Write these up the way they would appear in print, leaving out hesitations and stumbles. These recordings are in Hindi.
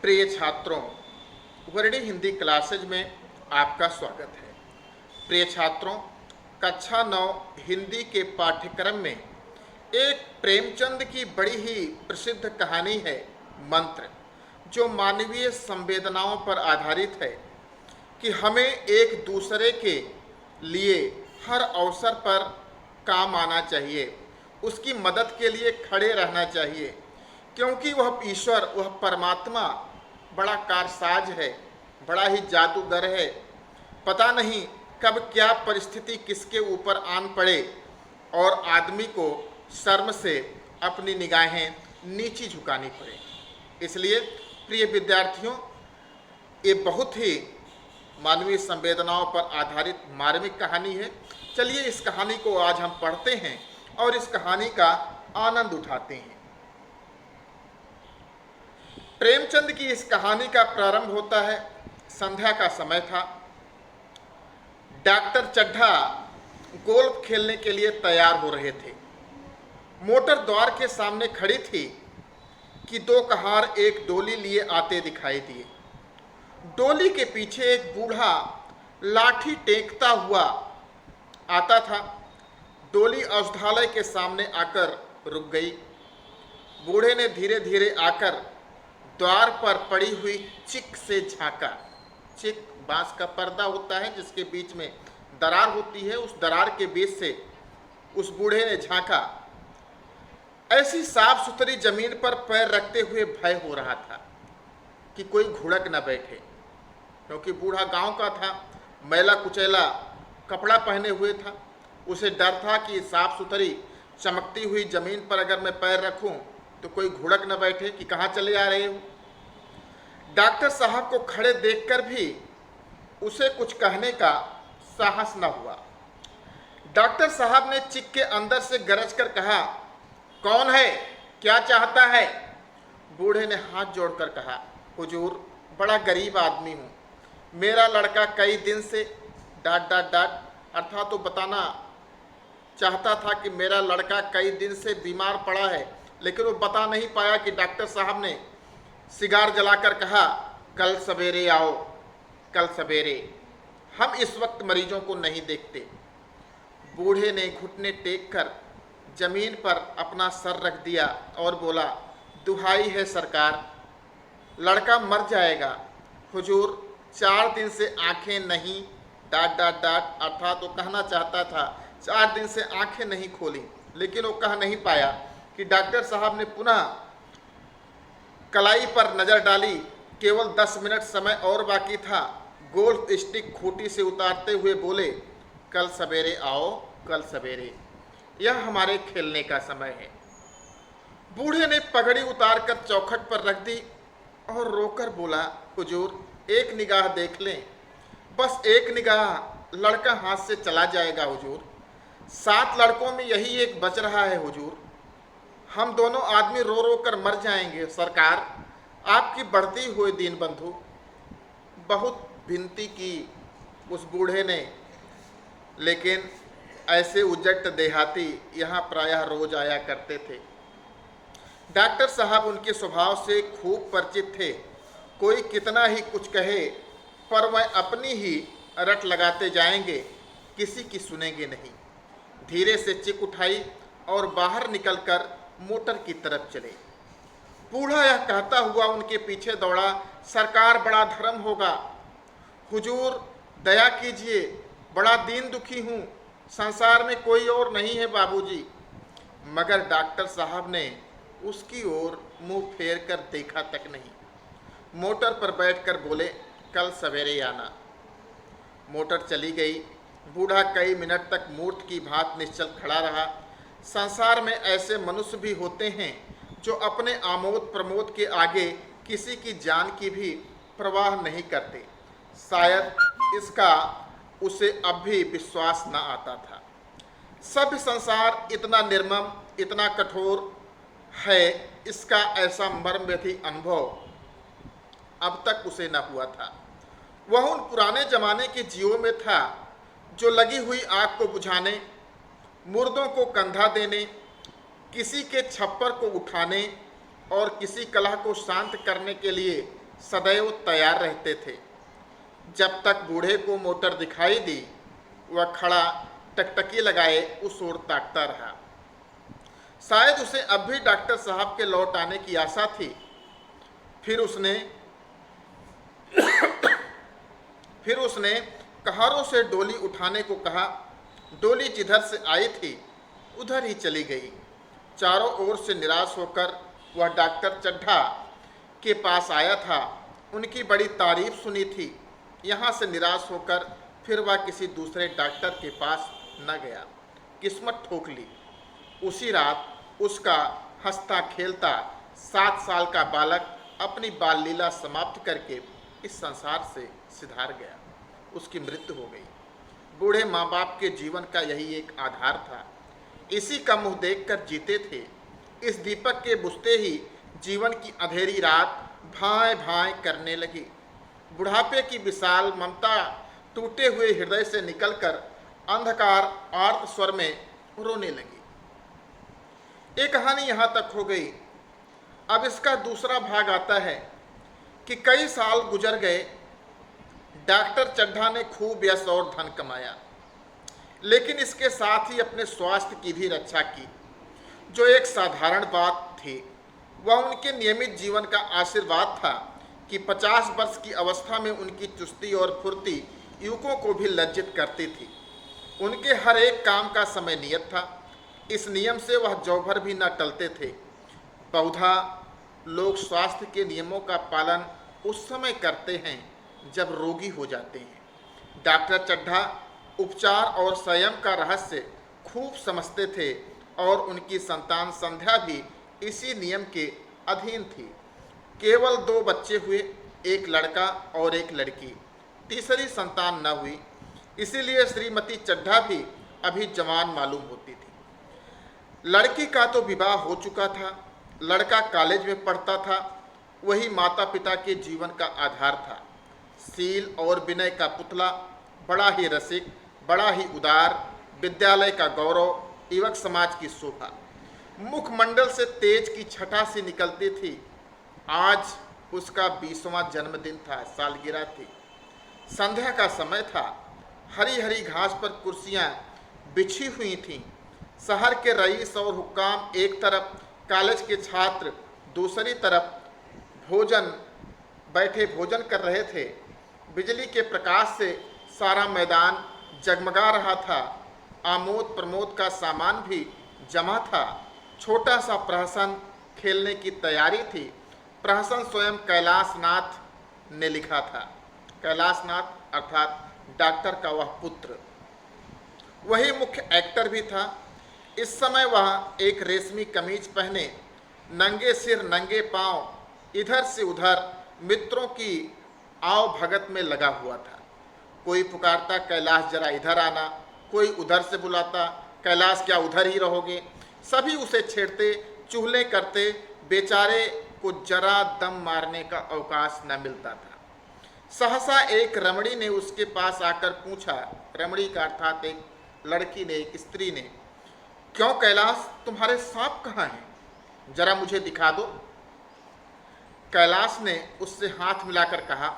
प्रिय छात्रों, वर्णी हिंदी क्लासेज में आपका स्वागत है। प्रिय छात्रों, कक्षा 9 हिंदी के पाठ्यक्रम में एक प्रेमचंद की बड़ी ही प्रसिद्ध कहानी है मंत्र, जो मानवीय संवेदनाओं पर आधारित है कि हमें एक दूसरे के लिए हर अवसर पर काम आना चाहिए, उसकी मदद के लिए खड़े रहना चाहिए, क्योंकि वह ईश्वर, वह परमात्मा बड़ा कारसाज है, बड़ा ही जादूगर है। पता नहीं कब क्या परिस्थिति किसके ऊपर आन पड़े और आदमी को शर्म से अपनी निगाहें नीची झुकानी पड़े। इसलिए प्रिय विद्यार्थियों, ये बहुत ही मानवीय संवेदनाओं पर आधारित मार्मिक कहानी है। चलिए इस कहानी को आज हम पढ़ते हैं और इस कहानी का आनंद उठाते हैं। प्रेमचंद की इस कहानी का प्रारंभ होता है, संध्या का समय था। डॉक्टर चड्ढा गोल्फ खेलने के लिए तैयार हो रहे थे। मोटर द्वार के सामने खड़ी थी कि दो कहार एक डोली लिए आते दिखाई दिए। डोली के पीछे एक बूढ़ा लाठी टेकता हुआ आता था। डोली औषधालय के सामने आकर रुक गई। बूढ़े ने धीरे धीरे आकर द्वार पर पड़ी हुई चिक से झांका। चिक बांस का पर्दा होता है जिसके बीच में दरार होती है, उस दरार के बीच से उस बूढ़े ने झांका। ऐसी साफ सुथरी जमीन पर पैर रखते हुए भय हो रहा था कि कोई घुड़क न बैठे, क्योंकि बूढ़ा गांव का था, मैला कुचैला कपड़ा पहने हुए था। उसे डर था कि साफ सुथरी चमकती हुई जमीन पर अगर मैं पैर रखूं तो कोई घुड़क न बैठे कि कहाँ चले आ रहे हो। डॉक्टर साहब को खड़े देखकर भी उसे कुछ कहने का साहस न हुआ। डॉक्टर साहब ने चिक के अंदर से गरज कर कहा, कौन है, क्या चाहता है? बूढ़े ने हाथ जोड़कर कहा, हुजूर, बड़ा गरीब आदमी हूँ, मेरा लड़का कई दिन से डाट डाट डाट अर्थात तो बताना चाहता था कि मेरा लड़का कई दिन से बीमार पड़ा है, लेकिन वो बता नहीं पाया कि डॉक्टर साहब ने सिगार जलाकर कहा, कल सवेरे आओ, कल सवेरे, हम इस वक्त मरीजों को नहीं देखते। बूढ़े ने घुटने टेक कर जमीन पर अपना सर रख दिया और बोला, दुहाई है सरकार, लड़का मर जाएगा। हुजूर, 4 दिन से आंखें नहीं डाट डाट डाट अर्थात वो कहना चाहता था 4 दिन से आंखें नहीं खोली, लेकिन वो कह नहीं पाया कि डॉक्टर साहब ने पुनः कलाई पर नजर डाली। केवल 10 मिनट समय और बाकी था। गोल्फ स्टिक खूंटी से उतारते हुए बोले, कल सवेरे आओ, कल सवेरे, यह हमारे खेलने का समय है। बूढ़े ने पगड़ी उतारकर चौखट पर रख दी और रोकर बोला, हुजूर, एक निगाह देख लें, बस एक निगाह, लड़का हाथ से चला जाएगा हुजूर। 7 लड़कों में यही एक बच रहा है हुजूर, हम दोनों आदमी रो रो कर मर जाएंगे सरकार, आपकी बढ़ती हुई दीन बंधु। बहुत विनती की उस बूढ़े ने, लेकिन ऐसे उजट देहाती यहाँ प्रायः रोज आया करते थे। डॉक्टर साहब उनके स्वभाव से खूब परिचित थे। कोई कितना ही कुछ कहे पर वह अपनी ही रट लगाते जाएंगे, किसी की सुनेंगे नहीं। धीरे से चिक उठाई और बाहर निकलकर मोटर की तरफ चले। बूढ़ा यह कहता हुआ उनके पीछे दौड़ा, सरकार, बड़ा धर्म होगा, हुजूर दया कीजिए, बड़ा दीन दुखी हूँ, संसार में कोई और नहीं है बाबूजी। मगर डॉक्टर साहब ने उसकी ओर मुंह फेर कर देखा तक नहीं। मोटर पर बैठकर बोले, कल सवेरे आना। मोटर चली गई। बूढ़ा कई मिनट तक मूर्ख की भांति निश्चल खड़ा रहा। संसार में ऐसे मनुष्य भी होते हैं जो अपने आमोद प्रमोद के आगे किसी की जान की भी परवाह नहीं करते। शायद इसका उसे अब भी विश्वास न आता था। सभ्य संसार इतना निर्मम, इतना कठोर है, इसका ऐसा मर्मवेदी अनुभव अब तक उसे न हुआ था। वह उन पुराने जमाने के जीवों में था जो लगी हुई आग को बुझाने, मुर्दों को कंधा देने, किसी के छप्पर को उठाने और किसी कलह को शांत करने के लिए सदैव तैयार रहते थे। जब तक बूढ़े को मोटर दिखाई दी, वह खड़ा टकटकी लगाए उस ओर ताकता रहा। शायद उसे अब भी डॉक्टर साहब के लौट आने की आशा थी। फिर उसने कहारों से डोली उठाने को कहा। डोली जिधर से आई थी उधर ही चली गई। चारों ओर से निराश होकर वह डॉक्टर चड्ढा के पास आया था। उनकी बड़ी तारीफ सुनी थी। यहाँ से निराश होकर फिर वह किसी दूसरे डॉक्टर के पास न गया। किस्मत ठोक ली। उसी रात उसका हंसता खेलता 7 साल का बालक अपनी बाल लीला समाप्त करके इस संसार से सिधार गया। उसकी मृत्यु हो गई। बूढ़े माँ बाप के जीवन का यही एक आधार था। इसी का मुँह देखकर जीते थे। इस दीपक के बुझते ही जीवन की अंधेरी रात भाएं भाएं करने लगी। बुढ़ापे की विशाल ममता टूटे हुए हृदय से निकलकर अंधकार आर्त स्वर में रोने लगी। ये कहानी यहाँ तक हो गई। अब इसका दूसरा भाग आता है कि कई साल गुजर गए। डॉक्टर चड्ढा ने खूब यश और धन कमाया, लेकिन इसके साथ ही अपने स्वास्थ्य की भी रक्षा की, जो एक साधारण बात थी। वह उनके नियमित जीवन का आशीर्वाद था कि 50 वर्ष की अवस्था में उनकी चुस्ती और फुर्ती युवकों को भी लज्जित करती थी। उनके हर एक काम का समय नियत था। इस नियम से वह जौ भर भी न टलते थे। बहुधा लोग स्वास्थ्य के नियमों का पालन उस समय करते हैं जब रोगी हो जाते हैं। डॉक्टर चड्ढा उपचार और संयम का रहस्य खूब समझते थे और उनकी संतान संध्या भी इसी नियम के अधीन थी। केवल 2 बच्चे हुए, एक लड़का और एक लड़की। तीसरी संतान न हुई, इसीलिए श्रीमती चड्ढा भी अभी जवान मालूम होती थी। लड़की का तो विवाह हो चुका था, लड़का कॉलेज में पढ़ता था। वही माता पिता के जीवन का आधार था। शील और विनय का पुतला, बड़ा ही रसिक, बड़ा ही उदार, विद्यालय का गौरव, युवक समाज की शोभा। मुखमंडल से तेज की छटा सी निकलती थी। आज उसका 20वां जन्मदिन था, सालगिरह थी। संध्या का समय था। हरी हरी घास पर कुर्सियां बिछी हुई थीं। शहर के रईस और हुक्काम एक तरफ, कॉलेज के छात्र दूसरी तरफ बैठे भोजन कर रहे थे। बिजली के प्रकाश से सारा मैदान जगमगा रहा था। आमोद प्रमोद का सामान भी जमा था। छोटा सा प्रहसन खेलने की तैयारी थी। प्रहसन स्वयं कैलाशनाथ ने लिखा था। कैलाशनाथ अर्थात डॉक्टर का वह पुत्र, वही मुख्य एक्टर भी था। इस समय वह एक रेशमी कमीज पहने, नंगे सिर नंगे पांव इधर से उधर मित्रों की आव भगत में लगा हुआ था। कोई पुकारता, कैलाश जरा इधर आना। कोई उधर से बुलाता, कैलाश क्या उधर ही रहोगे। सभी उसे छेड़ते, चुहले करते। बेचारे को जरा दम मारने का अवकाश न मिलता था। सहसा एक रमणी ने उसके पास आकर पूछा। रमणी का अर्थात एक लड़की ने, एक स्त्री ने, क्यों कैलाश, तुम्हारे सांप कहाँ हैं? जरा मुझे दिखा दो। कैलाश ने उससे हाथ मिलाकर कहा,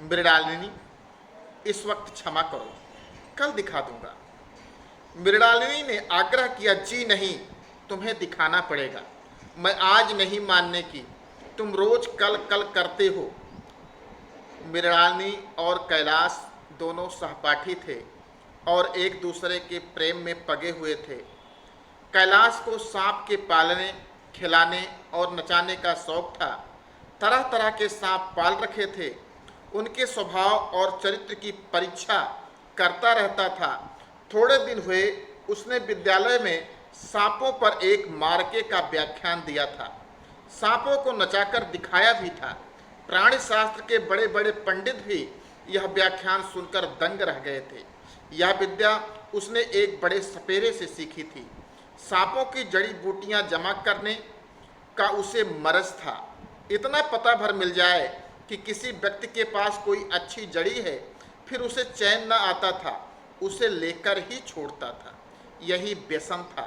मृणालिनी, इस वक्त क्षमा करो, कल दिखा दूंगा। मृणालिनी ने आग्रह किया, जी नहीं, तुम्हें दिखाना पड़ेगा। मैं आज नहीं मानने की, तुम रोज कल कल करते हो। मृणालिनी और कैलाश दोनों सहपाठी थे और एक दूसरे के प्रेम में पगे हुए थे। कैलाश को सांप के पालने, खिलाने और नचाने का शौक था। तरह तरह के सांप पाल रखे थे। उनके स्वभाव और चरित्र की परीक्षा करता रहता था। थोड़े दिन हुए उसने विद्यालय में सांपों पर एक मार्के का व्याख्यान दिया था। सांपों को नचाकर दिखाया भी था। प्राणी शास्त्र के बड़े बड़े पंडित भी यह व्याख्यान सुनकर दंग रह गए थे। यह विद्या उसने एक बड़े सपेरे से सीखी थी। सांपों की जड़ी बूटियां जमा करने का उसे मरज था। इतना पता भर मिल जाए कि किसी व्यक्ति के पास कोई अच्छी जड़ी है, फिर उसे चैन न आता था, उसे लेकर ही छोड़ता था। यही व्यसन था।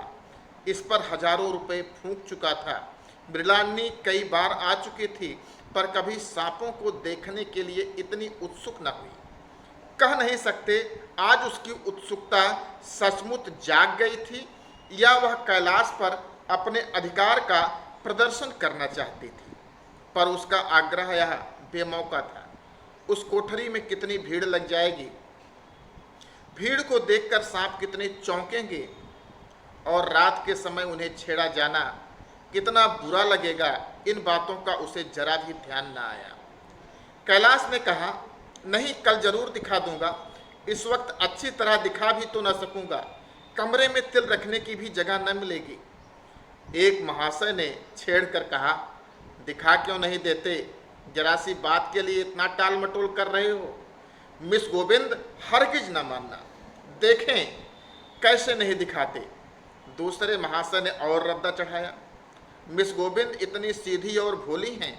इस पर हजारों रुपए फूंक चुका था। मृणालिनी कई बार आ चुकी थी, पर कभी सांपों को देखने के लिए इतनी उत्सुक न हुई। कह नहीं सकते आज उसकी उत्सुकता सचमुच जाग गई थी या वह कैलाश पर अपने अधिकार का प्रदर्शन करना चाहती थी, पर उसका आग्रह यह बेमौका था। उस कोठरी में कितनी भीड़ लग जाएगी, भीड़ को देखकर सांप कितने चौंकेंगे और रात के समय उन्हें छेड़ा जाना कितना बुरा लगेगा, इन बातों का उसे जरा भी ध्यान न आया। कैलाश ने कहा, नहीं, कल जरूर दिखा दूंगा। इस वक्त अच्छी तरह दिखा भी तो न सकूंगा, कमरे में तिल रखने की भी जगह न मिलेगी। एक महाशय ने छेड़ कर कहा, दिखा क्यों नहीं देते, जरा सी बात के लिए इतना टाल मटोल कर रहे हो। मिस गोविंद, हरगिज न मानना, देखें कैसे नहीं दिखाते। दूसरे महाशय ने और रद्दा चढ़ाया, मिस गोविंद इतनी सीधी और भोली हैं,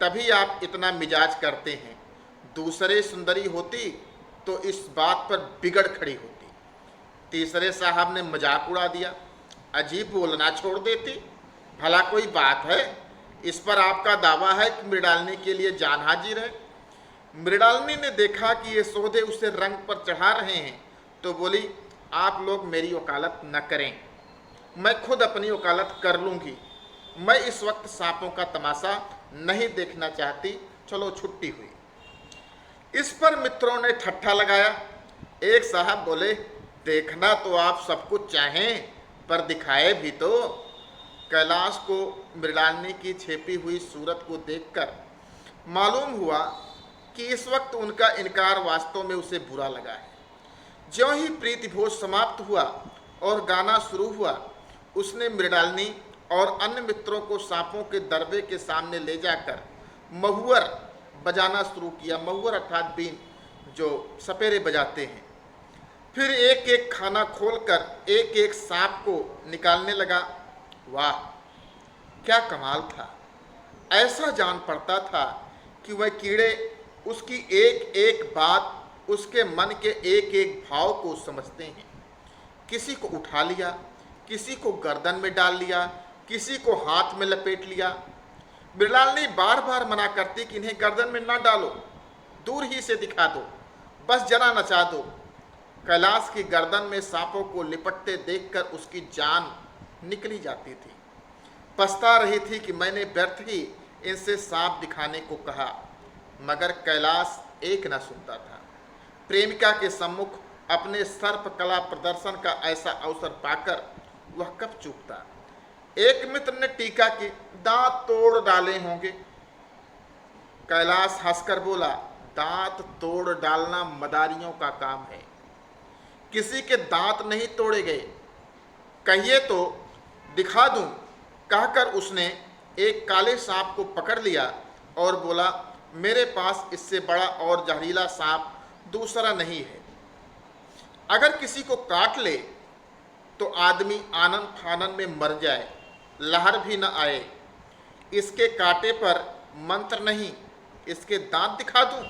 तभी आप इतना मिजाज करते हैं। दूसरे सुंदरी होती तो इस बात पर बिगड़ खड़ी होती। तीसरे साहब ने मजाक उड़ा दिया, अजीब बोलना छोड़ देती, भला कोई बात है। इस पर आपका दावा है कि मृणालिनी के लिए जान हाजिर है। मृणालिनी ने देखा कि ये सौदे उसे रंग पर चढ़ा रहे हैं तो बोली, आप लोग मेरी वकालत न करें, मैं खुद अपनी वकालत कर लूँगी। मैं इस वक्त सांपों का तमाशा नहीं देखना चाहती, चलो छुट्टी हुई। इस पर मित्रों ने ठट्ठा लगाया। एक साहब बोले, देखना तो आप सब कुछ चाहें, पर दिखाए भी तो। कैलाश को मृणालिनी की छेपी हुई सूरत को देखकर मालूम हुआ कि इस वक्त उनका इनकार वास्तव में उसे बुरा लगा है। ज्यों ही प्रीति भोज समाप्त हुआ और गाना शुरू हुआ, उसने मृणालिनी और अन्य मित्रों को सांपों के दरबे के सामने ले जाकर महुअर बजाना शुरू किया। महुअर अर्थात बीन, जो सपेरे बजाते हैं। फिर एक एक खाना खोलकर एक एक सांप को निकालने लगा। वाह, क्या कमाल था! ऐसा जान पड़ता था कि वह कीड़े उसकी एक एक बात, उसके मन के एक एक भाव को समझते हैं। किसी को उठा लिया, किसी को गर्दन में डाल लिया, किसी को हाथ में लपेट लिया। मृणालिनी बार बार मना करती कि इन्हें गर्दन में ना डालो, दूर ही से दिखा दो, बस जरा नचा दो। कैलाश की गर्दन में सांपों को लिपटते देखकर उसकी जान निकली जाती थी। पछता रही थी कि मैंने व्यर्थ ही इनसे सांप दिखाने को कहा, मगर कैलाश एक न सुनता था। प्रेमिका के सम्मुख अपने सर्प कला प्रदर्शन का ऐसा अवसर पाकर वह कब चूकता। एक मित्र ने टीका की, दांत तोड़ डाले होंगे। कैलाश हंसकर बोला, दांत तोड़ डालना मदारियों का काम है, किसी के दांत नहीं तोड़े गए। कहिए तो दिखा दूं। कहकर उसने एक काले सांप को पकड़ लिया और बोला, मेरे पास इससे बड़ा और जहरीला सांप दूसरा नहीं है। अगर किसी को काट ले तो आदमी आनन फानन में मर जाए, लहर भी न आए। इसके कांटे पर मंत्र नहीं, इसके दांत दिखा दूं।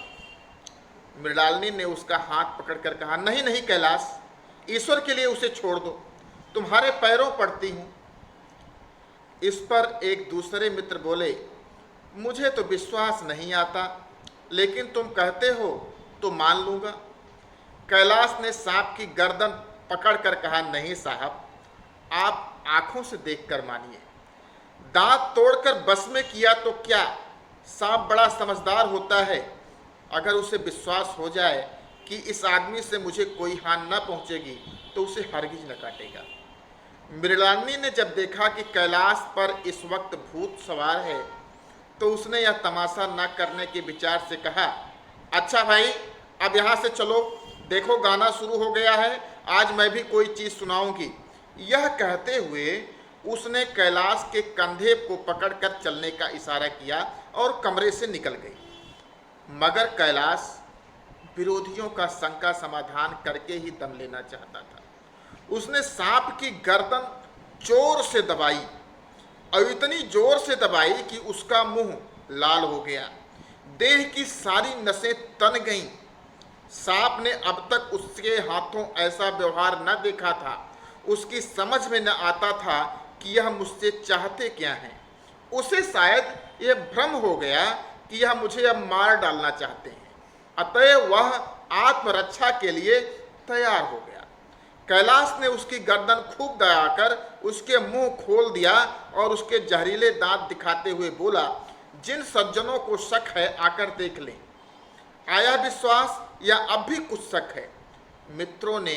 मृणालिनी ने उसका हाथ पकड़कर कहा, नहीं नहीं कैलाश, ईश्वर के लिए उसे छोड़ दो, तुम्हारे पैरों पड़ती हूं। इस पर एक दूसरे मित्र बोले, मुझे तो विश्वास नहीं आता, लेकिन तुम कहते हो तो मान लूंगा। कैलाश ने सांप की गर्दन पकड़कर कहा, नहीं साहब, आप आंखों से देखकर मानिए। दांत तोड़कर बस में किया तो क्या, सांप बड़ा समझदार होता है। अगर उसे विश्वास हो जाए कि इस आदमी से मुझे कोई हानि न पहुंचेगी तो उसे हरगिज न काटेगा। मृणालिनी ने जब देखा कि कैलाश पर इस वक्त भूत सवार है तो उसने यह तमाशा न करने के विचार से कहा, अच्छा भाई, अब यहाँ से चलो, देखो गाना शुरू हो गया है, आज मैं भी कोई चीज़ सुनाऊंगी। यह कहते हुए उसने कैलाश के कंधे को पकड़कर चलने का इशारा किया और कमरे से निकल गई। मगर कैलाश विरोधियों का शंका समाधान करके ही दम लेना चाहता था। उसने सांप की गर्दन जोर से दबाई और इतनी जोर से दबाई कि उसका मुंह लाल हो गया, देह की सारी नसें तन गईं। सांप ने अब तक उसके हाथों ऐसा व्यवहार न देखा था। उसकी समझ में न आता था कि यह मुझसे चाहते क्या हैं। उसे शायद यह भ्रम हो गया कि यह मुझे अब मार डालना चाहते हैं, अतएव वह आत्मरक्षा के लिए तैयार हो गया। कैलाश ने उसकी गर्दन खूब दबाकर उसके मुंह खोल दिया और उसके जहरीले दांत दिखाते हुए बोला, जिन सज्जनों को शक है आकर देख लें। आया विश्वास या अब भी कुछ शक है? मित्रों ने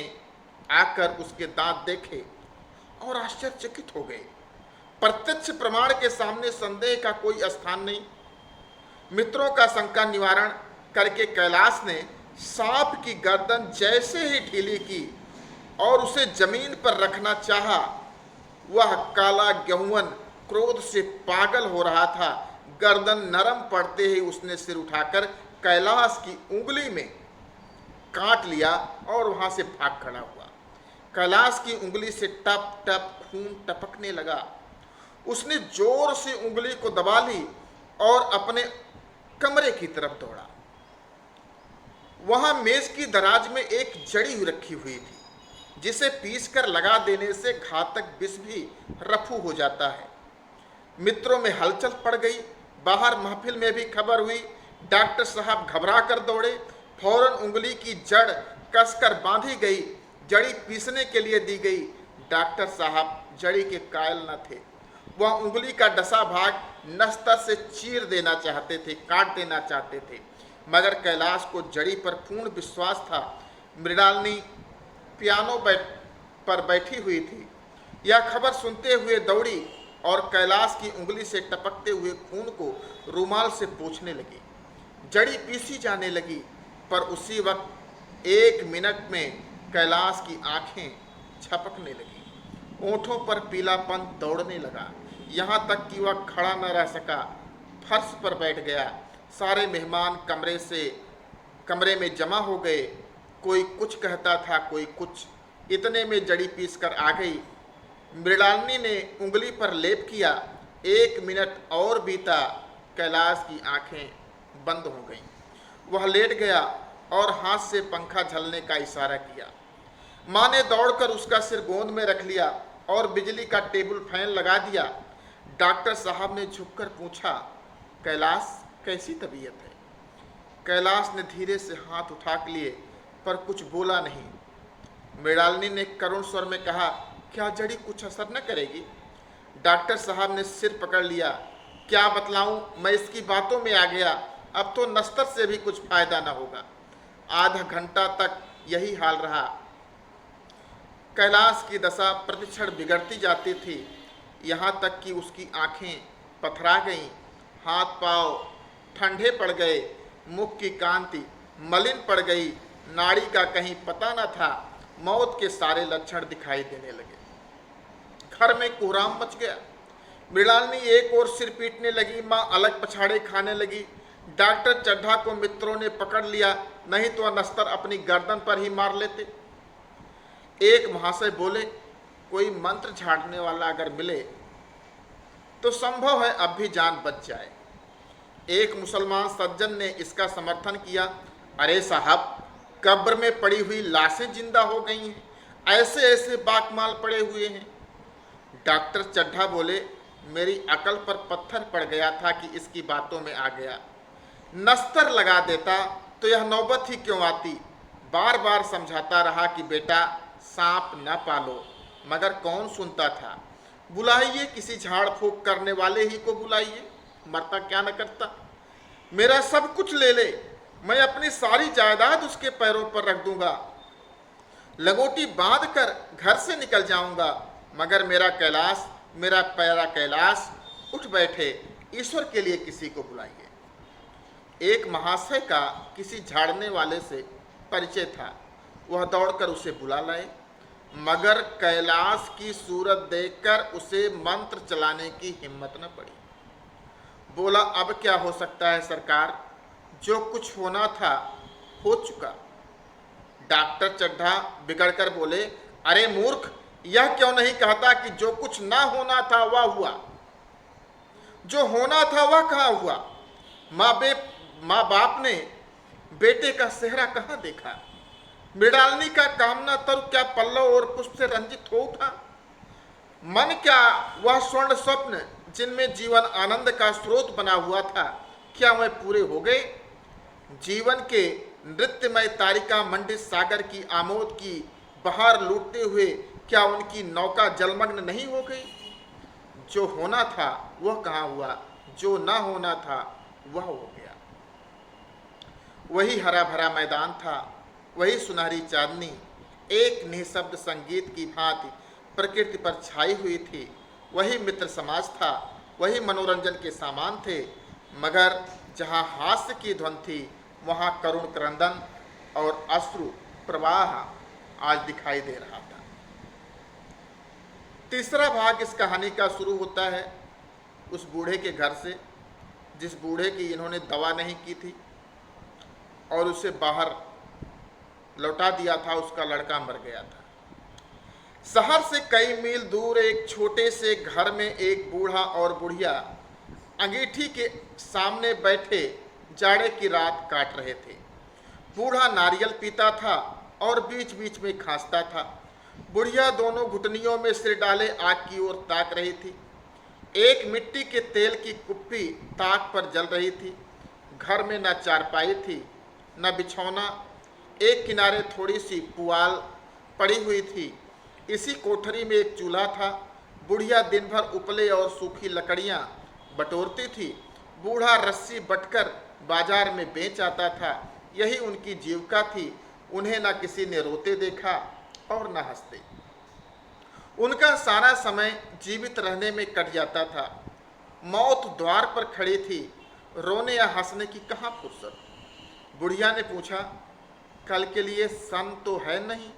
आकर उसके दांत देखे और आश्चर्यचकित हो गए। प्रत्यक्ष प्रमाण के सामने संदेह का कोई स्थान नहीं। मित्रों का शंका निवारण करके कैलाश ने सांप की गर्दन जैसे ही ढीली की और उसे जमीन पर रखना चाहा, वह काला गेहुअन क्रोध से पागल हो रहा था। गर्दन नरम पड़ते ही उसने सिर उठाकर कैलाश की उंगली में काट लिया और वहां से भाग खड़ा हुआ। कैलाश की उंगली से टप टप खून टपकने लगा। उसने जोर से उंगली को दबा ली और अपने कमरे की तरफ दौड़ा। वहां मेज की दराज में एक जड़ी रखी हुई थी, जिसे पीसकर लगा देने से घातक विष भी रफू हो जाता है। मित्रों में हलचल पड़ गई। बाहर महफिल में भी खबर हुई। डॉक्टर साहब घबरा कर दौड़े। फौरन उंगली की जड़ कसकर बांधी गई, जड़ी पीसने के लिए दी गई। डॉक्टर साहब जड़ी के कायल न थे। वह उंगली का डसा भाग नस्तर से चीर देना चाहते थे, काट देना चाहते थे, मगर कैलाश को जड़ी पर पूर्ण विश्वास था। मृणालिनी पियानो पर बैठी हुई थी। यह खबर सुनते हुए दौड़ी और कैलाश की उंगली से टपकते हुए खून को रुमाल से पोंछने लगी। जड़ी पीसी जाने लगी, पर उसी वक्त 1 मिनट में कैलाश की आंखें झपकने लगी। ओंठों पर पीलापन दौड़ने लगा, यहाँ तक कि वह खड़ा न रह सका, फर्श पर बैठ गया। सारे मेहमान कमरे में जमा हो गए। कोई कुछ कहता था, कोई कुछ। इतने में जड़ी पीस कर आ गई। मृणालिनी ने उंगली पर लेप किया। 1 मिनट और बीता, कैलाश की आंखें बंद हो गईं। वह लेट गया और हाथ से पंखा झलने का इशारा किया। माँ ने दौड़कर उसका सिर गोद में रख लिया और बिजली का टेबल फैन लगा दिया। डॉक्टर साहब ने झुककर पूछा, कैलाश कैसी तबीयत है? कैलाश ने धीरे से हाथ उठा लिए, पर कुछ बोला नहीं। मृणालिनी ने करुण स्वर में कहा, क्या जड़ी कुछ असर न करेगी? डॉक्टर साहब ने सिर पकड़ लिया। क्या बतलाऊं, मैं इसकी बातों में आ गया। अब तो नस्तर से भी कुछ फायदा न होगा। आधा घंटा तक यही हाल रहा। कैलाश की दशा प्रतिक्षण बिगड़ती जाती थी, यहाँ तक कि उसकी आंखें पथरा गईं, हाथ पांव ठंडे पड़ गए, मुख की कांति मलिन पड़ गई, नाड़ी का कहीं पता न था। मौत के सारे लक्षण दिखाई देने लगे। घर में कोहराम मच गया। मृणालिनी एक और सिर पीटने लगी, माँ अलग पछाड़े खाने लगी। डॉक्टर चड्ढा को मित्रों ने पकड़ लिया, नहीं तो नस्तर अपनी गर्दन पर ही मार लेते। एक महाशय बोले, कोई मंत्र झाड़ने वाला अगर मिले तो संभव है अब भी जान बच जाए। एक मुसलमान सज्जन ने इसका समर्थन किया, अरे साहब, कब्र में पड़ी हुई लाशें जिंदा हो गई हैं, ऐसे ऐसे बाकमाल पड़े हुए हैं। डॉक्टर चड्ढा बोले, मेरी अकल पर पत्थर पड़ गया था कि इसकी बातों में आ गया। नस्तर लगा देता तो यह नौबत ही क्यों आती। बार बार समझाता रहा कि बेटा सांप न पालो, मगर कौन सुनता था। बुलाइए, किसी झाड़ फूक करने वाले ही को बुलाइए, मरता क्या न करता। मेरा सब कुछ ले ले, मैं अपनी सारी जायदाद उसके पैरों पर रख दूंगा, लंगोटी बांध कर घर से निकल जाऊंगा, मगर मेरा कैलाश, मेरा प्यारा कैलाश उठ बैठे। ईश्वर के लिए किसी को बुलाइए। एक महाशय का किसी झाड़ने वाले से परिचय था, वह दौड़कर उसे बुला लाए, मगर कैलाश की सूरत देखकर उसे मंत्र चलाने की हिम्मत न पड़ी। बोला, अब क्या हो सकता है सरकार, जो कुछ होना था हो चुका। डॉक्टर चड्ढा बिगड़कर बोले, अरे मूर्ख, यह क्यों नहीं कहता कि जो कुछ ना होना था वह हुआ, जो होना था वह कहाँ हुआ। माँ बाप ने बेटे का सेहरा कहाँ देखा। मृणालिनी का कामना तरु क्या पल्लव और पुष्प से रंजित हो उठा। मन क्या वह स्वर्ण स्वप्न जिनमें जीवन आनंद का स्रोत बना हुआ था, क्या वह पूरे हो गए? जीवन के नृत्यमय तारिका मंडित सागर की आमोद की बहार लूटते हुए क्या उनकी नौका जलमग्न नहीं हो गई? जो होना था वह कहाँ हुआ, जो ना होना था वह हो गया। वही हरा भरा मैदान था, वही सुनहरी चांदनी एक निःशब्द संगीत की भांति प्रकृति पर छाई हुई थी, वही मित्र समाज था, वही मनोरंजन के सामान थे, मगर जहाँ हास्य की ध्वनि थी वहाँ करुण क्रंदन और अश्रु प्रवाह आज दिखाई दे रहा था। तीसरा भाग इस कहानी का शुरू होता है उस बूढ़े के घर से, जिस बूढ़े की इन्होंने दवा नहीं की थी और उसे बाहर लौटा दिया था। उसका लड़का मर गया था। शहर से कई मील दूर एक छोटे से घर में एक बूढ़ा और बुढ़िया अंगीठी के सामने बैठे जाड़े की रात काट रहे थे। बूढ़ा नारियल पीता था और बीच बीच में खांसता था। बुढ़िया दोनों घुटनियों में सिर डाले आग की ओर ताक रही थी। एक मिट्टी के तेल की कुप्पी ताक पर जल रही थी। घर में न चारपाई थी न बिछौना, एक किनारे थोड़ी सी पुआल पड़ी हुई थी। इसी कोठरी में एक चूल्हा था। बुढ़िया दिन भर उपले और सूखी लकड़ियां बटोरती थी। बूढ़ा रस्सी बटकर बाजार में बेच आता था। यही उनकी जीविका थी। उन्हें न किसी ने रोते देखा और न हंसते। उनका सारा समय जीवित रहने में कट जाता था। मौत द्वार पर खड़ी थी, रोने या हंसने की कहाँ फुर्सत। बुढ़िया ने पूछा, कल के लिए सन तो है नहीं,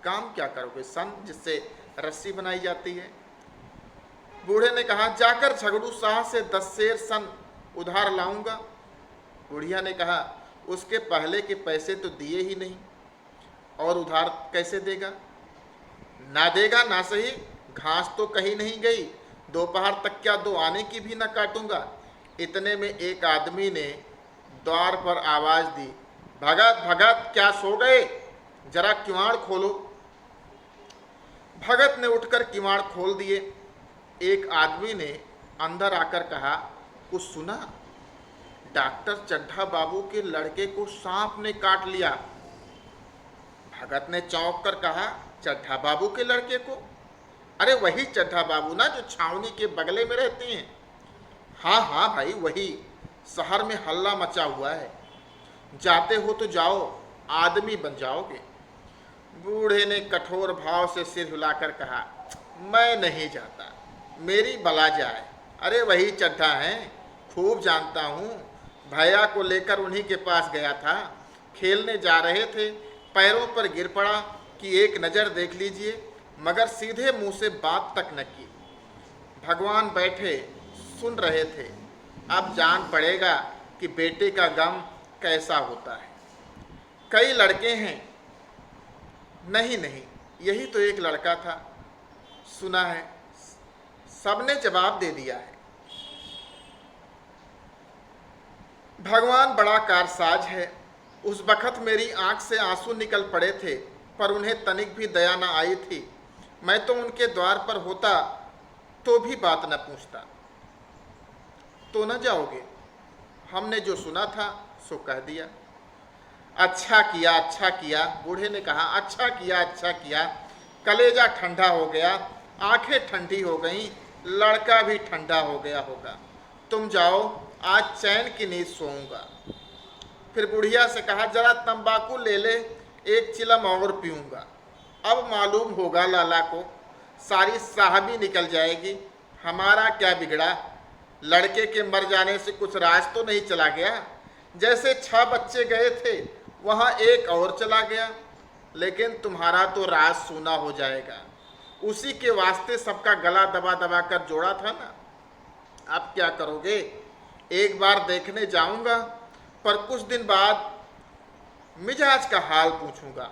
काम क्या करोगे? सन जिससे रस्सी बनाई जाती है। बूढ़े ने कहा, जाकर झगड़ू शाह से 10 सेर सन उधार लाऊंगा। बुढ़िया ने कहा, उसके पहले के पैसे तो दिए ही नहीं और उधार कैसे देगा? ना देगा ना सही, घास तो कहीं नहीं गई, दोपहर तक क्या 2 आने की भी ना काटूंगा। इतने में एक आदमी ने द्वार पर आवाज दी, भगत भगत क्या सो गए? जरा किवाड़ खोलो। भगत ने उठकर किवाड़ खोल दिए। एक आदमी ने अंदर आकर कहा, कुछ सुना? डॉक्टर चड्ढा बाबू के लड़के को सांप ने काट लिया। भगत ने चौंक कर कहा, चड्ढा बाबू के लड़के को? अरे वही चड्ढा बाबू ना जो छावनी के बगले में रहते हैं। हाँ हाँ भाई वही, शहर में हल्ला मचा हुआ है। जाते हो तो जाओ, आदमी बन जाओगे। बूढ़े ने कठोर भाव से सिर हिलाकर कहा, मैं नहीं जाता, मेरी बला जाए। अरे वही चड्ढा है, खूब जानता हूँ। भैया को लेकर उन्हीं के पास गया था, खेलने जा रहे थे, पैरों पर गिर पड़ा कि एक नज़र देख लीजिए, मगर सीधे मुंह से बात तक न की। भगवान बैठे सुन रहे थे। अब जान पड़ेगा कि बेटे का गम कैसा होता है। कई लड़के हैं? नहीं नहीं, यही तो एक लड़का था, सुना है। सबने जवाब दे दिया है। भगवान बड़ा कारसाज है। उस बखत मेरी आंख से आंसू निकल पड़े थे, पर उन्हें तनिक भी दया न आई थी। मैं तो उनके द्वार पर होता तो भी बात न पूछता। तो न जाओगे? हमने जो सुना था सो कह दिया। अच्छा किया, बूढ़े ने कहा, अच्छा किया। कलेजा ठंडा हो गया, आंखें ठंडी हो गईं, लड़का भी ठंडा हो गया होगा। तुम जाओ, आज चैन की नींद सोऊंगा। फिर बुढ़िया से कहा, जरा तंबाकू ले ले, एक चिलम और पीऊंगा। अब मालूम होगा लाला को, सारी साहबी निकल जाएगी। हमारा क्या बिगड़ा? लड़के के मर जाने से कुछ राज तो नहीं चला गया। जैसे 6 बच्चे गए थे वहाँ एक और चला गया, लेकिन तुम्हारा तो राज सूना हो जाएगा। उसी के वास्ते सबका गला दबा दबा कर जोड़ा था ना। अब क्या करोगे? एक बार देखने जाऊंगा, पर कुछ दिन बाद मिजाज का हाल पूछूंगा।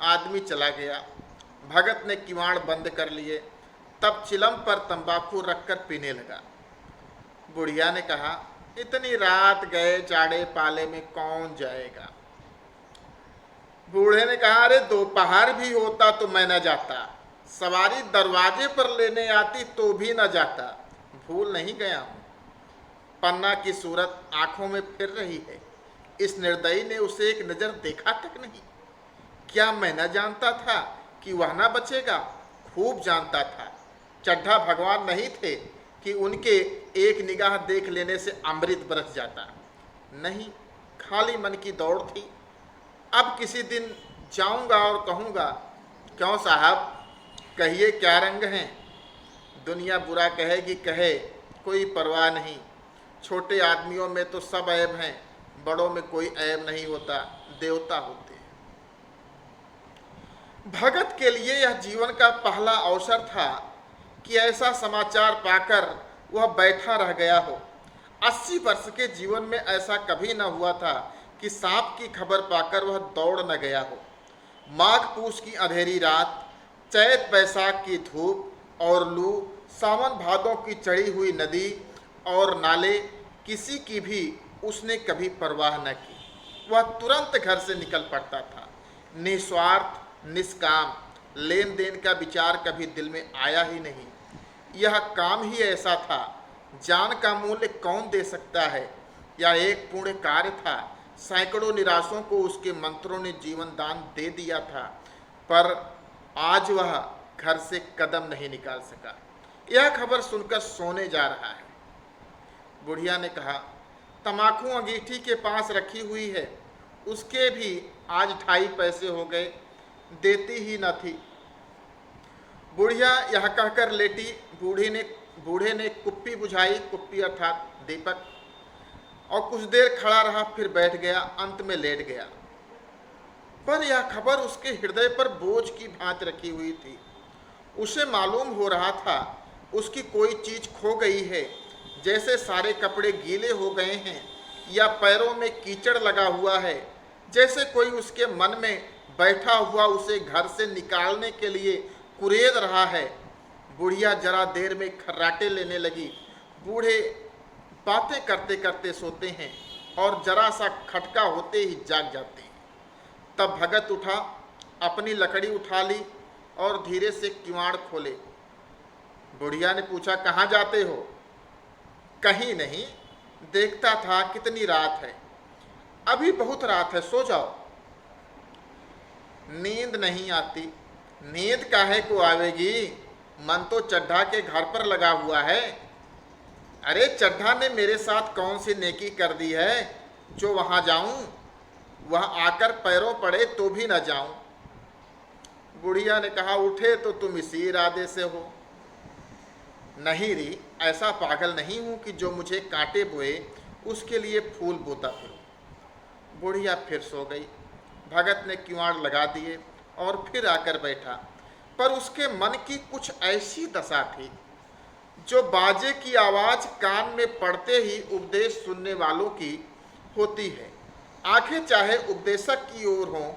आदमी चला गया। भगत ने किवाड़ बंद कर लिए, तब चिलम पर तंबाकू रखकर पीने लगा। बुढ़िया ने कहा, इतनी रात गए जाड़े पाले में कौन जाएगा? बूढ़े ने कहा, अरे दोपहर भी होता तो मैं न जाता, सवारी दरवाजे पर लेने आती तो भी न जाता, भूल नहीं गया हूँ। पन्ना की सूरत आंखों में फिर रही है। इस निर्दयी ने उसे एक नज़र देखा तक नहीं। क्या मैं न जानता था कि वह न बचेगा? खूब जानता था। चड्ढा भगवान नहीं थे कि उनके एक निगाह देख लेने से अमृत बरस जाता। नहीं, खाली मन की दौड़ थी। अब किसी दिन जाऊंगा और कहूँगा, क्यों साहब, कहिए क्या रंग हैं? दुनिया बुरा कहेगी, कहे, कोई परवाह नहीं। छोटे आदमियों में तो सब ऐब हैं, बड़ों में कोई ऐब नहीं होता, देवता होते हैं। भगत के लिए यह जीवन का पहला अवसर था कि ऐसा समाचार पाकर वह बैठा रह गया हो। 80 वर्ष के जीवन में ऐसा कभी न हुआ था कि सांप की खबर पाकर वह दौड़ न गया हो। माघ पूस की अंधेरी रात, चैत बैसाख की धूप और लू, सावन भादों की चढ़ी हुई नदी और नाले, किसी की भी उसने कभी परवाह न की। वह तुरंत घर से निकल पड़ता था। निस्वार्थ, निष्काम, लेन देन का विचार कभी दिल में आया ही नहीं। यह काम ही ऐसा था। जान का मूल्य कौन दे सकता है? यह एक पुण्य कार्य था। सैकड़ों निराशों को उसके मंत्रों ने जीवन दान दे दिया था, पर आज वह घर से कदम नहीं निकाल सका। यह खबर सुनकर सोने जा रहा है। बुढ़िया ने कहा, तमाकू अंगीठी के पास रखी हुई है, उसके भी आज 2.5 पैसे हो गए, देती ही न थी। बुढ़िया यह कहकर लेटी। बूढ़े ने कुप्पी बुझाई, कुप्पी अर्थात दीपक, और कुछ देर खड़ा रहा, फिर बैठ गया, अंत में लेट गया। पर यह खबर उसके हृदय पर बोझ की भांति रखी हुई थी। उसे मालूम हो रहा था उसकी कोई चीज खो गई है, जैसे सारे कपड़े गीले हो गए हैं या पैरों में कीचड़ लगा हुआ है, जैसे कोई उसके मन में बैठा हुआ उसे घर से निकालने के लिए कुरेद रहा है। बुढ़िया जरा देर में खर्राटे लेने लगी। बूढ़े बातें करते करते सोते हैं और जरा सा खटका होते ही जाग जाते हैं। तब भगत उठा, अपनी लकड़ी उठा ली और धीरे से किवाड़ खोले। बुढ़िया ने पूछा, कहाँ जाते हो? कहीं नहीं, देखता था कितनी रात है। अभी बहुत रात है, सो जाओ। नींद नहीं आती। नींद काहे को आवेगी? मन तो चड्ढा के घर पर लगा हुआ है। अरे चड्ढा ने मेरे साथ कौन सी नेकी कर दी है जो वहां जाऊं? वह आकर पैरों पड़े तो भी न जाऊं। बुढ़िया ने कहा, उठे तो तुम इसी इरादे से हो। नहीं री, ऐसा पागल नहीं हूं कि जो मुझे कांटे बोए उसके लिए फूल बोता फिरूं। बुढ़िया फिर सो गई। भगत ने किवाड़ लगा दिए और फिर आकर बैठा, पर उसके मन की कुछ ऐसी दशा थी जो बाजे की आवाज कान में पड़ते ही उपदेश सुनने वालों की होती है। आंखें चाहे उपदेशक की ओर हों,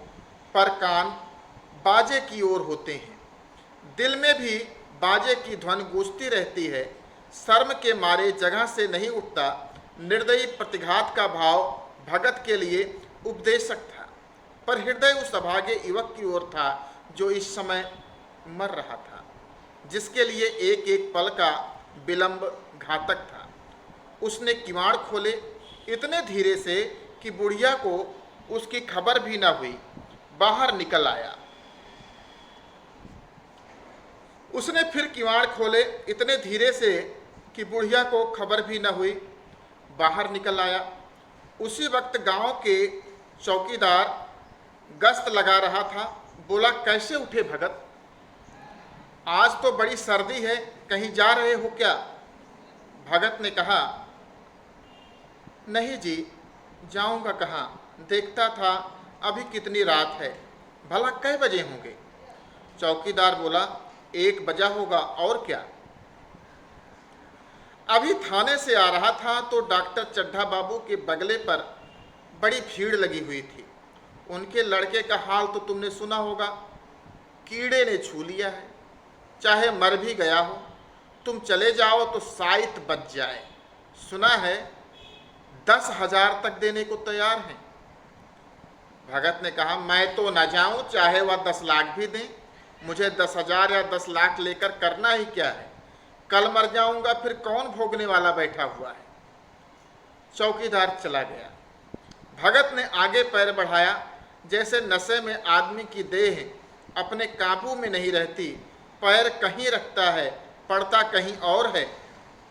पर कान बाजे की ओर होते हैं। दिल में भी बाजे की ध्वनि गूंजती रहती है। शर्म के मारे जगह से नहीं उठता। निर्दयी प्रतिघात का भाव भगत के लिए उपदेशक था, पर हृदय उस अभागे युवक की ओर था जो इस समय मर रहा था, जिसके लिए एक एक पल का विलंब घातक था। उसने किवाड़ खोले इतने धीरे से कि बुढ़िया को उसकी खबर भी न हुई। बाहर निकल आया। उसने फिर किवाड़ खोले इतने धीरे से कि बुढ़िया को खबर भी न हुई। बाहर निकल आया। उसी वक्त गांव के चौकीदार गश्त लगा रहा था। बोला, कैसे उठे भगत? आज तो बड़ी सर्दी है, कहीं जा रहे हो क्या? भगत ने कहा, नहीं जी, जाऊंगा कहाँ? देखता था अभी कितनी रात है, भला कै बजे होंगे? चौकीदार बोला, 1 बजा होगा, और क्या? अभी थाने से आ रहा था तो डॉक्टर चड्ढा बाबू के बगले पर बड़ी भीड़ लगी हुई थी। उनके लड़के का हाल तो तुमने सुना होगा। कीड़े ने छू लिया है, चाहे मर भी गया हो। तुम चले जाओ तो साइत बच जाए। सुना है 10,000 तक देने को तैयार हैं। भगत ने कहा, मैं तो न जाऊं, चाहे वह 10 लाख भी दें। मुझे 10,000 या 10 लाख लेकर करना ही क्या है? कल मर जाऊंगा, फिर कौन भोगने वाला बैठा हुआ है? चौकीदार चला गया। भगत ने आगे पैर बढ़ाया। जैसे नशे में आदमी की देह अपने काबू में नहीं रहती, पैर कहीं रखता है, पड़ता कहीं और है,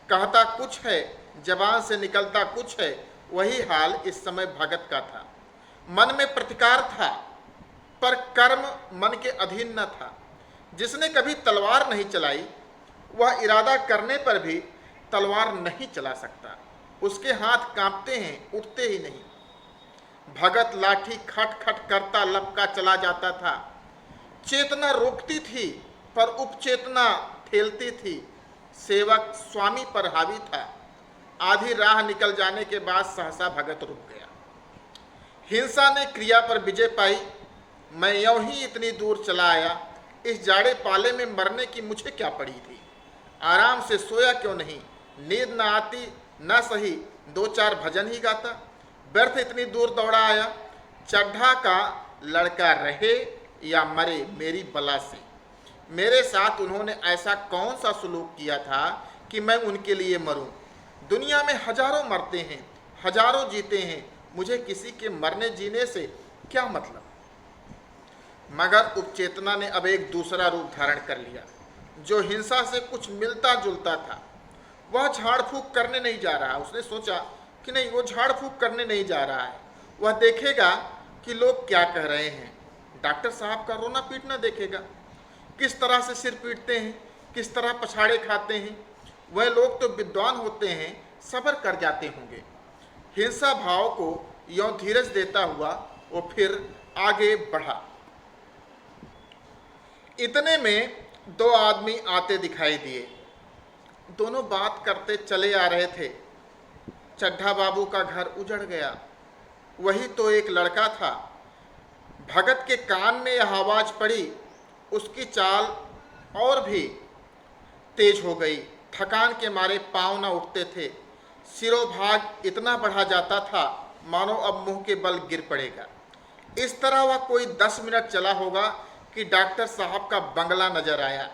कहता कुछ है, जबान से निकलता कुछ है, वही हाल इस समय भगत का था। मन में प्रतिकार था, पर कर्म मन के अधीन न था। जिसने कभी तलवार नहीं चलाई, वह इरादा करने पर भी तलवार नहीं चला सकता। उसके हाथ कांपते हैं, उठते ही नहीं। भगत लाठी खट खट करता लपका चला जाता था। चेतना रोकती थी, पर उपचेतना ठेलती थी। सेवक स्वामी पर हावी था। आधी राह निकल जाने के बाद सहसा भगत रुक गया। हिंसा ने क्रिया पर विजय पाई। मैं यूं ही इतनी दूर चला आया। इस जाड़े पाले में मरने की मुझे क्या पड़ी थी। आराम से सोया क्यों नहीं, नींद न आती, न सही 2-4 भजन ही गाता। व्यर्थ इतनी दूर दौड़ा आया। चड्ढा का लड़का रहे या मरे मेरी बला से। मेरे साथ उन्होंने ऐसा कौन सा सलूक किया था कि मैं उनके लिए मरूं। दुनिया में हजारों मरते हैं, हजारों जीते हैं, मुझे किसी के मरने जीने से क्या मतलब। मगर उपचेतना ने अब एक दूसरा रूप धारण कर लिया, जो हिंसा से कुछ मिलता जुलता था। वह झाड़ फूक करने नहीं जा रहा। उसने सोचा कि नहीं, वो झाड़ फूक करने नहीं जा रहा है। वह देखेगा कि लोग क्या कह रहे हैं। डॉक्टर साहब का रोना पीटना देखेगा, किस तरह से सिर पीटते हैं, किस तरह पछाड़े खाते हैं। वह लोग तो विद्वान होते हैं, सब्र कर जाते होंगे। हिंसा भाव को यों धीरज देता हुआ वो फिर आगे बढ़ा। इतने में 2 आदमी आते दिखाई दिए। दोनों बात करते चले आ रहे थे। चड्ढा बाबू का घर उजड़ गया। वही तो एक लड़का था। भगत के कान में यह आवाज पड़ी। उसकी चाल और भी तेज हो गई। थकान के मारे पांव न उठते थे। सिरोभाग इतना बढ़ा जाता था मानो अब मुंह के बल गिर पड़ेगा। इस तरह वह कोई 10 मिनट चला होगा कि डॉक्टर साहब का बंगला नजर आया।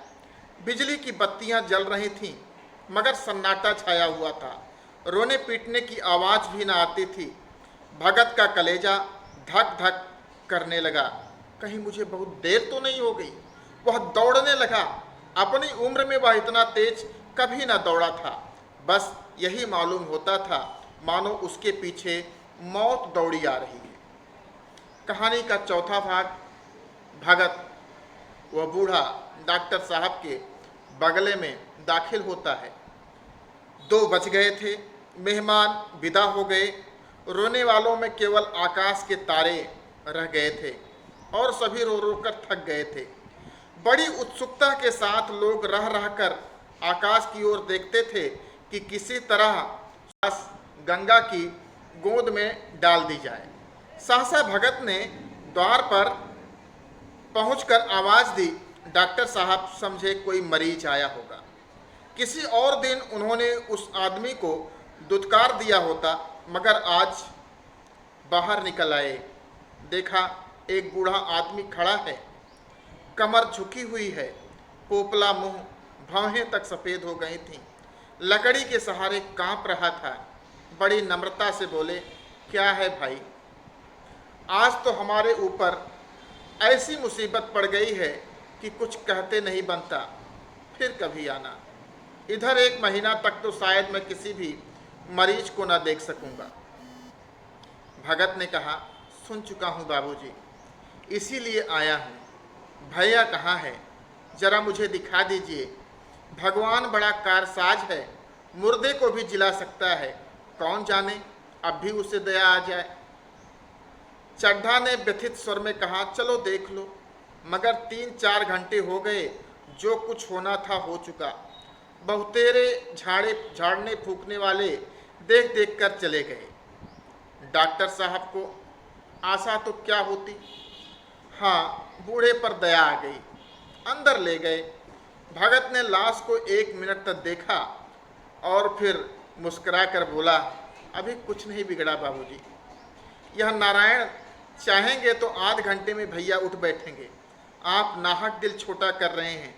बिजली की बत्तियां जल रही थीं, मगर सन्नाटा छाया हुआ था। रोने पीटने की आवाज भी न आती थी। भगत का कलेजा धक धक करने लगा। कहीं मुझे बहुत देर तो नहीं हो गई। वह दौड़ने लगा। अपनी उम्र में वह इतना तेज कभी न दौड़ा था। बस यही मालूम होता था मानो उसके पीछे मौत दौड़ी आ रही है। कहानी का चौथा भाग। भगत वह बूढ़ा डॉक्टर साहब के बगले में दाखिल होता है। 2 बज गए थे। मेहमान विदा हो गए। रोने वालों में केवल आकाश के तारे रह गए थे और सभी रो रो कर थक गए थे। बड़ी उत्सुकता के साथ लोग रह रह कर आकाश की ओर देखते थे कि किसी तरह गंगा की गोद में डाल दी जाए। सहसा भगत ने द्वार पर पहुंचकर आवाज दी। डॉक्टर साहब समझे कोई मरीज आया होगा। किसी और दिन उन्होंने उस आदमी को दुत्कार दिया होता, मगर आज बाहर निकल आए। देखा एक बूढ़ा आदमी खड़ा है, कमर झुकी हुई है, पोपला मुंह, भौहें तक सफ़ेद हो गई थीं, लकड़ी के सहारे कांप रहा था। बड़ी नम्रता से बोले, क्या है भाई, आज तो हमारे ऊपर ऐसी मुसीबत पड़ गई है कि कुछ कहते नहीं बनता। फिर कभी आना। इधर 1 महीना तक तो शायद मैं किसी भी मरीज को ना देख सकूंगा। भगत ने कहा, सुन चुका हूँ बाबूजी, इसीलिए आया हूँ। भैया कहाँ है, जरा मुझे दिखा दीजिए। भगवान बड़ा कारसाज है, मुर्दे को भी जिला सकता है। कौन जाने अब भी उसे दया आ जाए। चड्ढा ने व्यथित स्वर में कहा, चलो देख लो। मगर 3-4 घंटे हो गए, जो कुछ होना था हो चुका। बहुतेरे झाड़ने फूकने वाले देख देख कर चले गए। डॉक्टर साहब को आशा तो क्या होती। हाँ, बूढ़े पर दया आ गई। अंदर ले गए। भगत ने लाश को 1 मिनट तक देखा और फिर मुस्कुरा कर बोला, अभी कुछ नहीं बिगड़ा बाबूजी। यह नारायण चाहेंगे तो आध घंटे में भैया उठ बैठेंगे। आप नाहक दिल छोटा कर रहे हैं,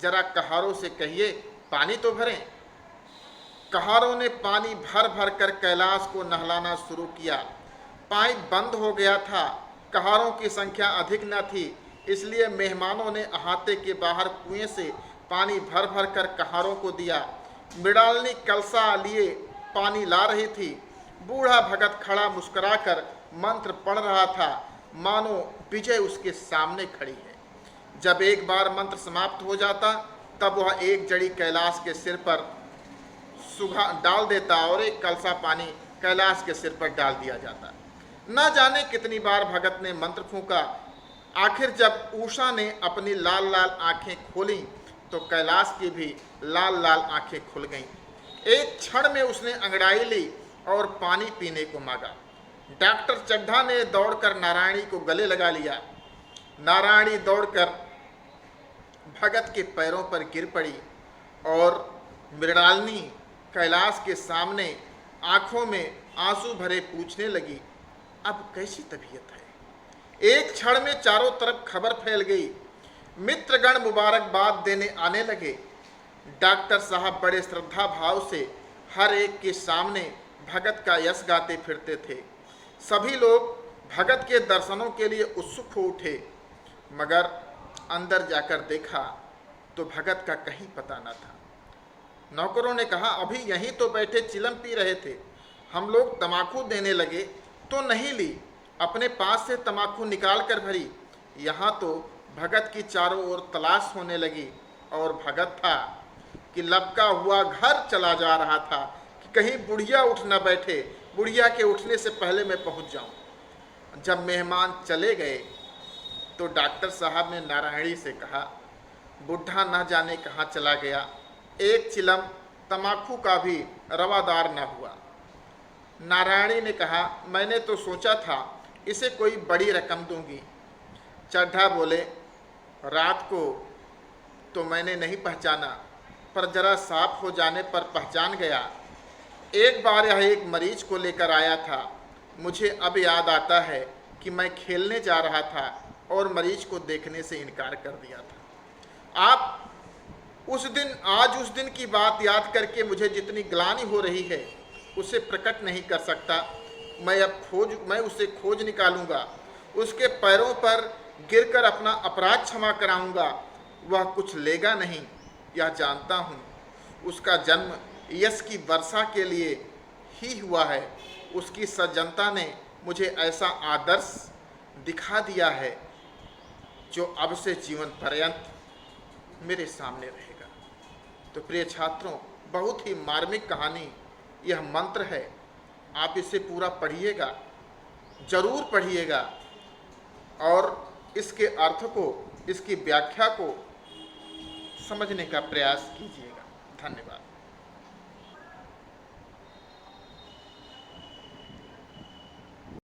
जरा कहारों से कहिए पानी तो भरें। कहारों ने पानी भर भर कर कैलाश को नहलाना शुरू किया। पाइप बंद हो गया था। कहारों की संख्या अधिक न थी, इसलिए मेहमानों ने अहाते के बाहर कुएं से पानी भर भर कर कहारों को दिया। मृणालिनी कलसा लिए पानी ला रही थी। बूढ़ा भगत खड़ा मुस्कुराकर मंत्र पढ़ रहा था, मानो विजय उसके सामने खड़ी है। जब एक बार मंत्र समाप्त हो जाता तब वह एक जड़ी कैलाश के सिर पर सुखा डाल देता और एक कलसा पानी कैलाश के सिर पर डाल दिया जाता। न जाने कितनी बार भगत ने मंत्र फूंका। आखिर जब उषा ने अपनी लाल लाल आंखें खोली तो कैलाश की भी लाल लाल आंखें खुल गईं। एक क्षण में उसने अंगड़ाई ली और पानी पीने को मांगा। डॉक्टर चड्ढा ने दौड़कर नारायणी को गले लगा लिया। नारायणी दौड़कर भगत के पैरों पर गिर पड़ी और मृणालिनी कैलाश के सामने आंखों में आंसू भरे पूछने लगी, अब कैसी तबीयत है? एक क्षण में चारों तरफ खबर फैल गई। मित्रगण मुबारकबाद देने आने लगे। डॉक्टर साहब बड़े श्रद्धा भाव से हर एक के सामने भगत का यश गाते फिरते थे। सभी लोग भगत के दर्शनों के लिए उत्सुक हो उठे, मगर अंदर जाकर देखा तो भगत का कहीं पता न था। नौकरों ने कहा, अभी यहीं तो बैठे चिलम पी रहे थे, हम लोग तमाकू देने लगे तो नहीं ली, अपने पास से तमाकू निकाल कर भरी। यहाँ तो भगत की चारों ओर तलाश होने लगी और भगत था कि लपका हुआ घर चला जा रहा था कि कहीं बुढ़िया उठ न बैठे, बुढ़िया के उठने से पहले मैं पहुँच जाऊँ। जब मेहमान चले गए तो डॉक्टर साहब ने नारायणी से कहा, बुढ़ा न जाने कहाँ चला गया, एक चिलम तमाकू का भी रवादार न हुआ। नारायणी ने कहा, मैंने तो सोचा था इसे कोई बड़ी रकम दूंगी। चड्ढा बोले, रात को तो मैंने नहीं पहचाना, पर जरा साफ हो जाने पर पहचान गया। एक बार यह एक मरीज को लेकर आया था। मुझे अब याद आता है कि मैं खेलने जा रहा था और मरीज को देखने से इनकार कर दिया था। आप उस दिन की बात याद करके मुझे जितनी ग्लानि हो रही है उसे प्रकट नहीं कर सकता। मैं उसे खोज निकालूंगा, उसके पैरों पर गिरकर अपना अपराध क्षमा कराऊंगा। वह कुछ लेगा नहीं, यह जानता हूँ। उसका जन्म यश की वर्षा के लिए ही हुआ है। उसकी सज्जनता ने मुझे ऐसा आदर्श दिखा दिया है जो अब से जीवन पर्यंत मेरे सामने रहेगा। तो प्रिय छात्रों, बहुत ही मार्मिक कहानी यह मंत्र है। आप इसे पूरा पढ़िएगा, जरूर पढ़िएगा और इसके अर्थ को, इसकी व्याख्या को समझने का प्रयास कीजिएगा। धन्यवाद।